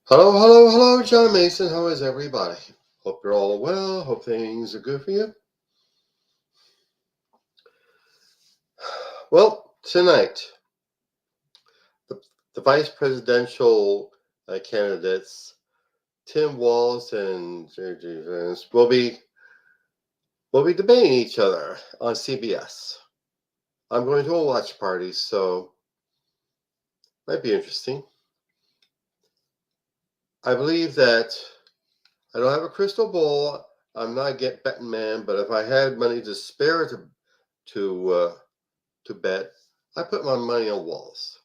Hello, hello, hello, John Mason. How is everybody? Hope you're all well. Hope things are good for you. Well, tonight, the, the vice presidential candidates, Tim Walz and J.J. Vance, will be debating each other on CBS. I'm going to a watch party, so might be interesting. I believe that I don't have a crystal ball. I'm not a get betting man, but if I had money to spare to bet, I put my money on Walz.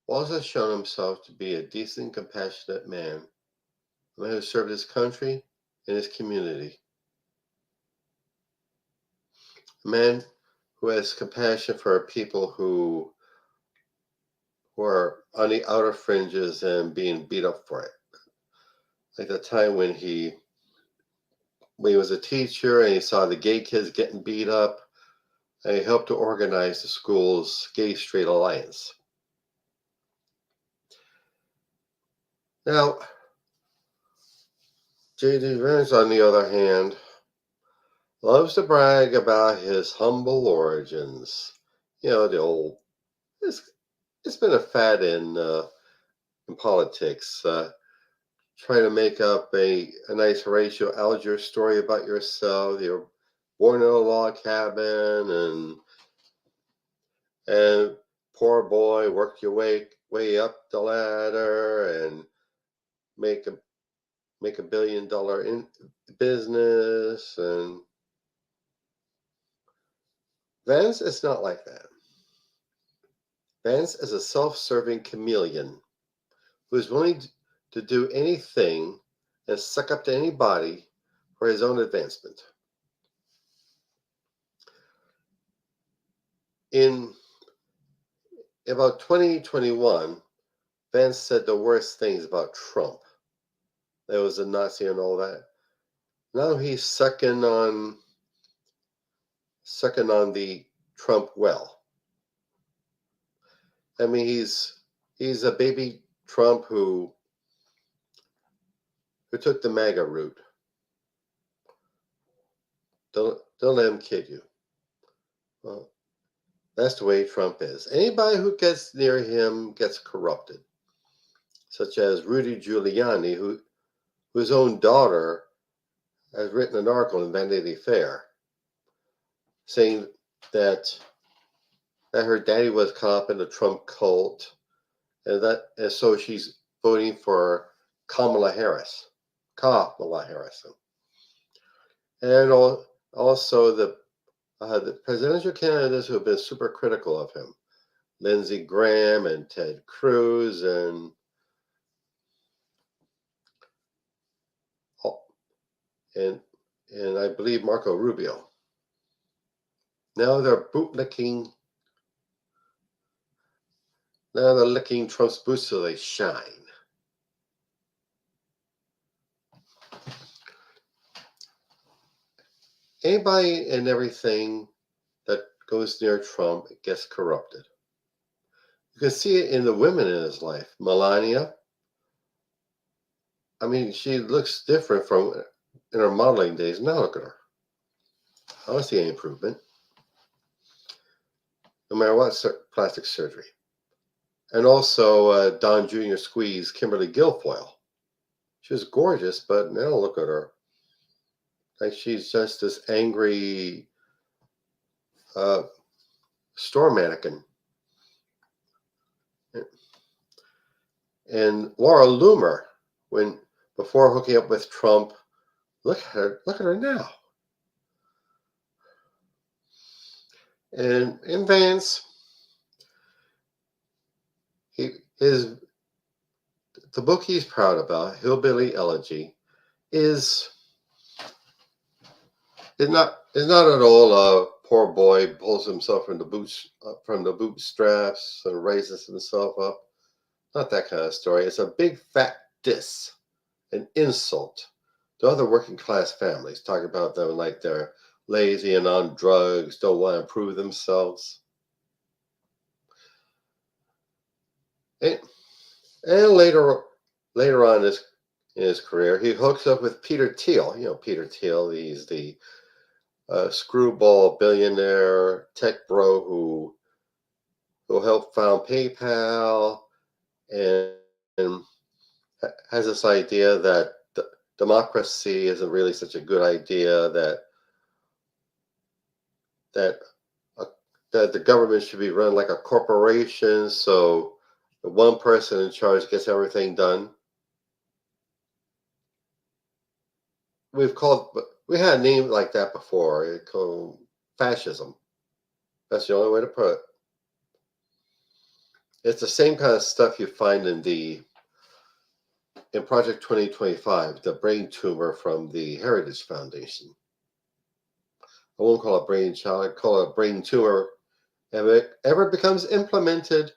Walz has shown himself to be a decent, compassionate man, a man who served his country and his community, a man who has compassion for people who are on the outer fringes and being beat up for it. Like the time when he was a teacher and he saw the gay kids getting beat up, and he helped to organize the school's Gay Straight Alliance. Now, J.D. Vance, on the other hand, loves to brag about his humble origins. You know, the old, it's been a fad in politics. Try to make up a nice Horatio Alger story about yourself. You're born in a log cabin and poor boy, worked your way up the ladder and make a $1 billion in business. And Vance is not like that. Vance is a self-serving chameleon who is willing to do anything and suck up to anybody for his own advancement. In about 2021, Vance said the worst things about Trump. There was a Nazi and all that. Now he's sucking on the Trump well. I mean, he's a baby Trump who took the MAGA route. Don't let him kid you. Well, that's the way Trump is. Anybody who gets near him gets corrupted, such as Rudy Giuliani, whose own daughter has written an article in Vanity Fair saying that her daddy was caught up in the Trump cult, and so she's voting for Kamala Harris. And also the presidential candidates who have been super critical of him, Lindsey Graham and Ted Cruz and I believe Marco Rubio. Now they're licking Trump's boots so they shine. Anybody and everything that goes near Trump gets corrupted. You can see it in the women in his life. Melania, I mean, she looks different from in her modeling days. Now look at her. I don't see any improvement. No matter what plastic surgery. And also Don Jr. squeeze Kimberly Guilfoyle. She was gorgeous, but now look at her. Like she's just this angry store mannequin. And Laura Loomer, before hooking up with Trump, look at her now. And in Vance, the book he's proud about, Hillbilly Elegy, is not at all a poor boy pulls himself from the bootstraps and raises himself up. Not that kind of story. It's a big fat diss, an insult to other working class families, talking about them like they're lazy and on drugs, don't want to improve themselves. And And later on in his career, he hooks up with Peter Thiel. You know, Peter Thiel, he's the screwball billionaire tech bro who helped found PayPal and has this idea that democracy isn't really such a good idea, that uh, that the government should be run like a corporation, so the one person in charge gets everything done. We had a name like that before. It's called fascism. That's the only way to put it. It's the same kind of stuff you find in Project 2025, the brain tumor from the Heritage Foundation. I won't call it brain child, I call it a brain tumor. If it ever becomes implemented,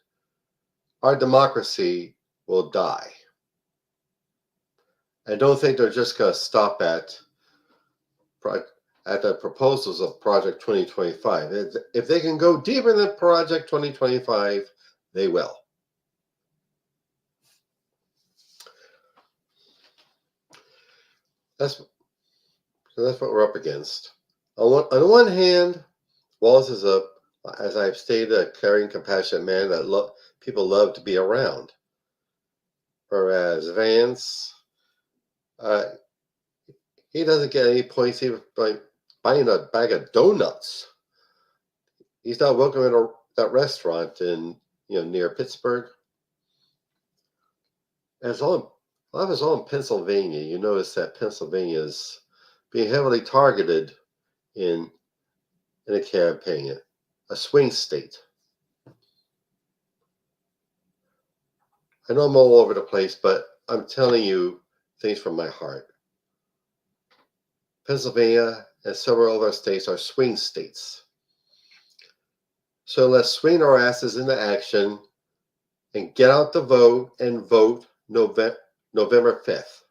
our democracy will die. I don't think they're just going to stop at the proposals of Project 2025. If they can go deeper than Project 2025, they will. That's what we're up against. On the one hand, Walz is as I've stated, a caring, compassionate man that people love to be around. Whereas Vance, he doesn't get any points even by buying a bag of donuts. He's not welcome at that restaurant near Pittsburgh. And a lot of it's all in Pennsylvania. You notice that Pennsylvania is being heavily targeted in a campaign, a swing state. I know I'm all over the place, but I'm telling you things from my heart. Pennsylvania and several other states are swing states. So let's swing our asses into action and get out the vote and vote November 5th.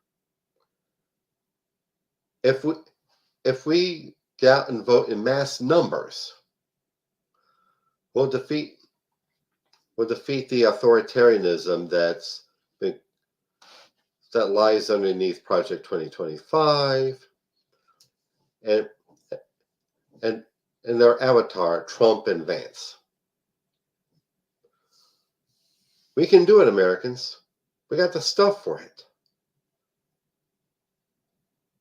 If we get out and vote in mass numbers, we'll defeat the authoritarianism that lies underneath Project 2025 and their avatar, Trump and Vance. We can do it, Americans. We got the stuff for it.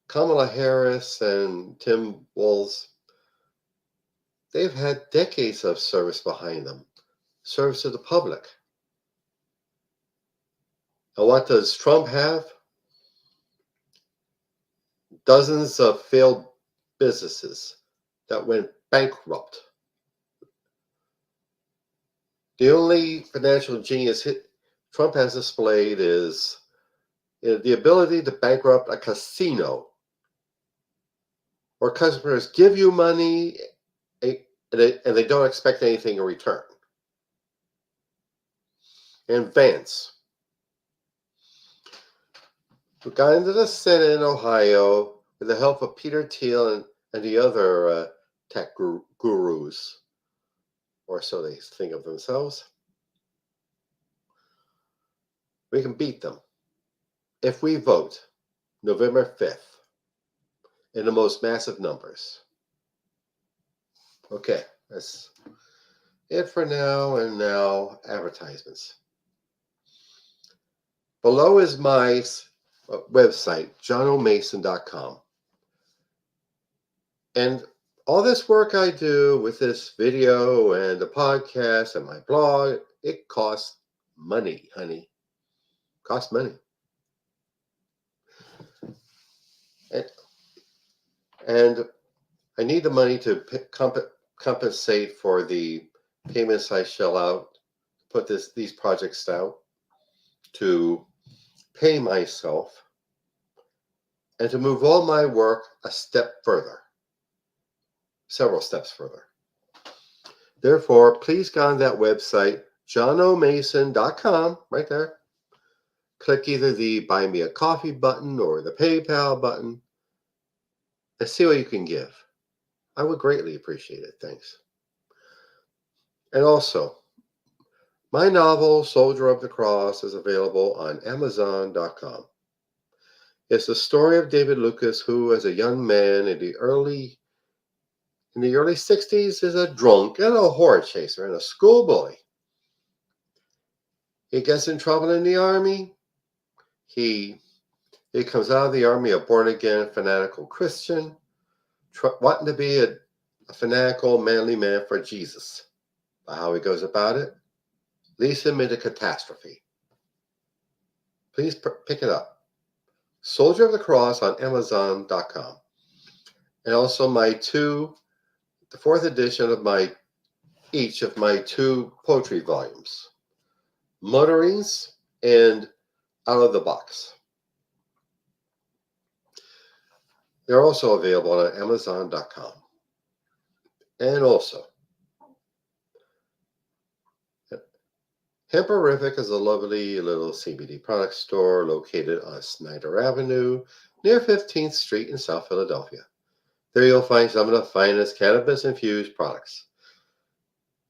Kamala Harris and Tim Walz, they've had decades of service behind them, service to the public. And what does Trump have? Dozens of failed businesses that went bankrupt. The only financial genius Trump has displayed is the ability to bankrupt a casino where customers give you money and they don't expect anything in return. And Vance, who got into the Senate in Ohio with the help of Peter Thiel and the other tech gurus, or so they think of themselves. We can beat them if we vote November 5th in the most massive numbers. Okay, that's it for now. And now advertisements. Below is my website, johnomason.com. And all this work I do with this video and the podcast and my blog, it costs money, honey. Costs money. And I need the money to compensate for the payments I shell out, put these projects out, to pay myself, and to move all my work a step further, several steps further. Therefore, please go on that website, johnomason.com, right there. Click either the Buy Me a Coffee button or the PayPal button and see what you can give. I would greatly appreciate it. Thanks. And also, My novel, Soldier of the Cross, is available on Amazon.com. It's the story of David Lucas, who, as a young man in the early 60s, is a drunk and a horror chaser and a school bully. He gets in trouble in the army. He comes out of the army a born-again, fanatical Christian, wanting to be a fanatical, manly man for Jesus. But how he goes about it leads him into catastrophe. Please pick it up. Soldier of the Cross on Amazon.com. And also the fourth edition of each of my two poetry volumes, Mutterings and Out of the Box. They're also available on Amazon.com. And also, Hemperific is a lovely little CBD product store located on Snyder Avenue near 15th Street in South Philadelphia. There you'll find some of the finest cannabis-infused products.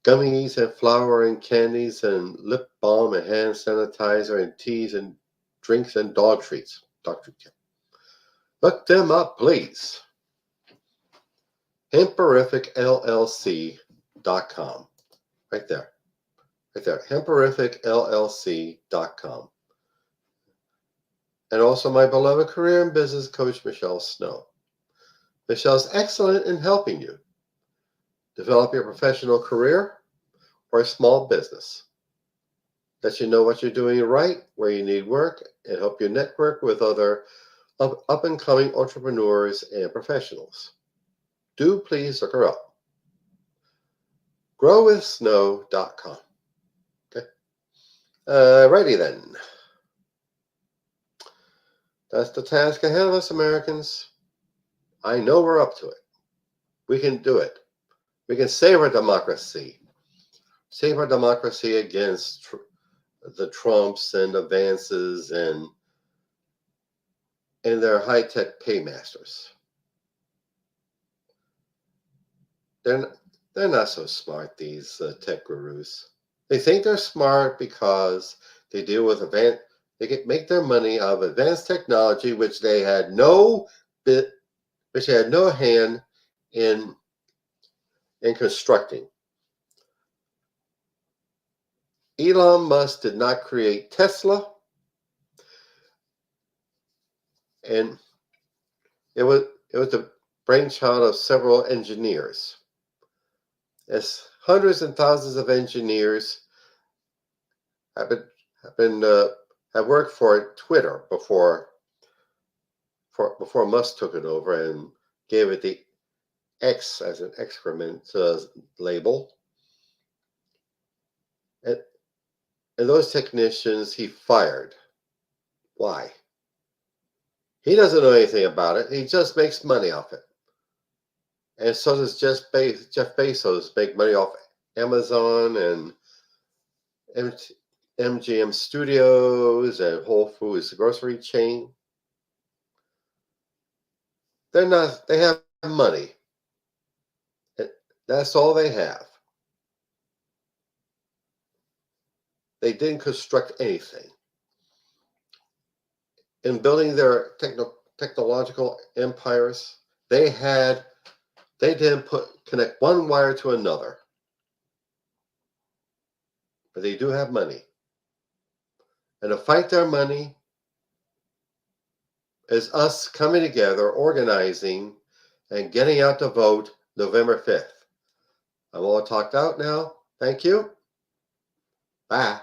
Gummies and flour and candies and lip balm and hand sanitizer and teas and drinks and dog treats. Look them up, please. Hemperificllc.com. Right there. Hemperificllc.com. And also my beloved career and business coach, Michelle Snow. Michelle's excellent in helping you develop your professional career or a small business. Let you know what you're doing right, where you need work, and help you network with other up-and-coming entrepreneurs and professionals. Do please look her up. growwithsnow.com. Okay. Righty then. That's the task ahead of us, Americans. I know we're up to it. We can do it. We can save our democracy. Save our democracy against the Trumps and the Vances and their high-tech paymasters. They're not so smart, these tech gurus. They think they're smart because they deal with make their money out of advanced technology, which they had no hand in constructing. Elon Musk did not create Tesla, and it was the brainchild of several engineers. As hundreds and thousands of engineers have worked for Twitter before Musk took it over and gave it the X as an excrement label. And those technicians he fired. Why? He doesn't know anything about it. He just makes money off it. And so does Jeff Bezos make money off Amazon and MGM Studios and Whole Foods grocery chain. They have money. That's all they have. They didn't construct anything. In building their technological empires, they didn't connect one wire to another. But they do have money. And to fight their money is us coming together, organizing, and getting out to vote November 5th. I'm all talked out now. Thank you. Bye.